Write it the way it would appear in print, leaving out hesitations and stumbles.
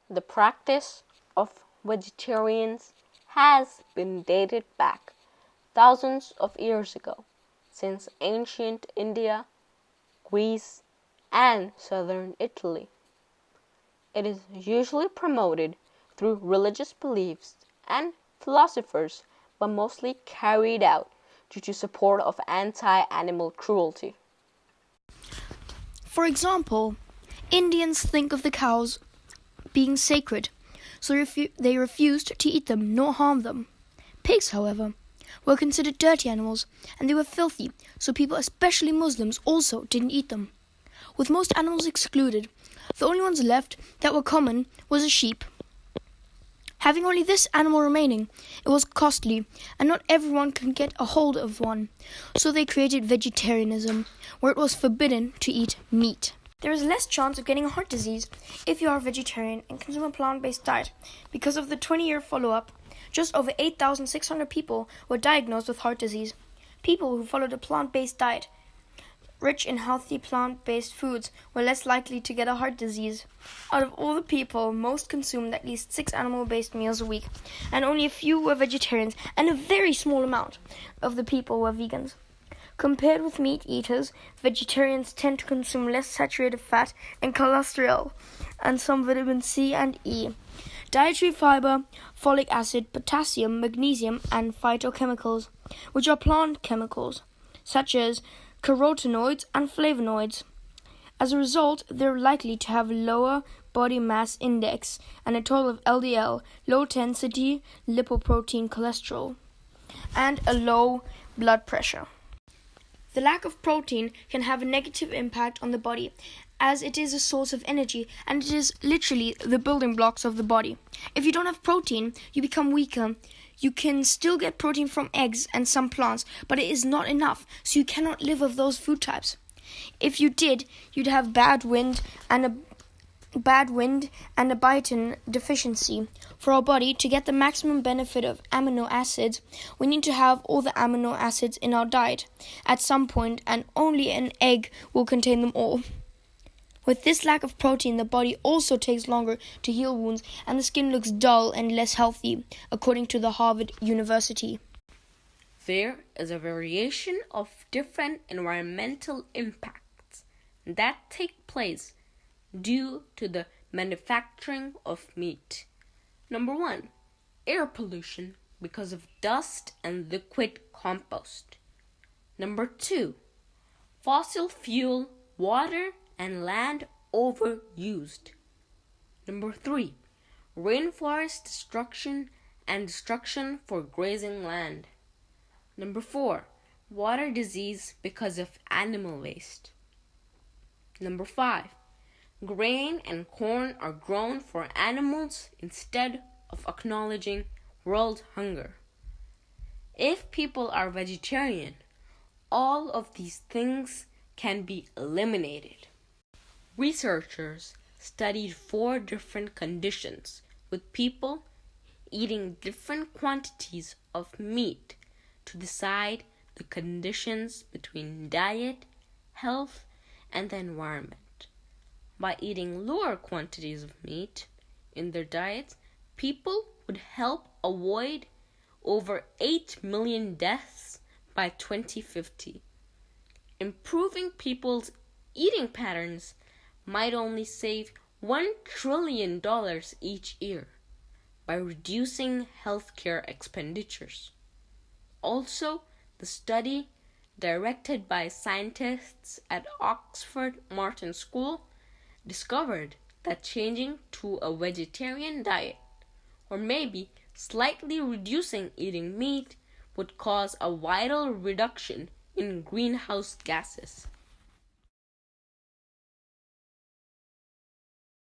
The practice of vegetarians has been dated back thousands of years ago, since ancient India, Greece, and southern Italy. It is usually promoted through religious beliefs and philosophers, but mostly carried out due to support of anti-animal cruelty. For example, Indians think of the cows being sacred, so they refused to eat them nor harm them. Pigs, however, were considered dirty animals, and they were filthy, so people, especially Muslims, also didn't eat them. With most animals excluded, the only ones left that were common was a sheep. Having only this animal remaining, it was costly, and not everyone could get a hold of one, so they created vegetarianism, where it was forbidden to eat meat. There is less chance of getting a heart disease if you are a vegetarian and consume a plant-based diet. Because of the 20-year follow-up, just over 8,600 people were diagnosed with heart disease. People who followed a plant-based diet, rich in healthy plant-based foods, were less likely to get a heart disease. Out of all the people, most consumed at least 6 animal-based meals a week, and only a few were vegetarians, and a very small amount of the people were vegans. Compared with meat eaters, vegetarians tend to consume less saturated fat and cholesterol, and some vitamin C and E, dietary fiber, folic acid, potassium, magnesium, and phytochemicals, which are plant chemicals, such as carotenoids and flavonoids. As a result, they're likely to have lower body mass index and a total of LDL, low-density lipoprotein cholesterol, and a low blood pressure. The lack of protein can have a negative impact on the body, as it is a source of energy and it is literally the building blocks of the body. If you don't have protein, you become weaker. You can still get protein from eggs and some plants, but it is not enough, so you cannot live off those food types. If you did, you'd have bad wind and a biotin deficiency. For our body to get the maximum benefit of amino acids, we need to have all the amino acids in our diet at some point, and only an egg will contain them all. With this lack of protein, the body also takes longer to heal wounds, and the skin looks dull and less healthy, according to the Harvard University. There is a variation of different environmental impacts that take place due to the manufacturing of meat. Number 1, air pollution because of dust and liquid compost. Number 2, fossil fuel, water, and land overused. Number 3, rainforest destruction and destruction for grazing land. Number 4, water disease because of animal waste. Number 5, grain and corn are grown for animals instead of acknowledging world hunger. If people are vegetarian, all of these things can be eliminated. Researchers studied 4 different conditions with people eating different quantities of meat to decide the conditions between diet, health, and the environment. By eating lower quantities of meat in their diets, people would help avoid over 8 million deaths by 2050. Improving people's eating patterns might only save $1 trillion each year by reducing healthcare expenditures. Also, the study, directed by scientists at Oxford Martin School, discovered that changing to a vegetarian diet, or maybe slightly reducing eating meat, would cause a vital reduction in greenhouse gases.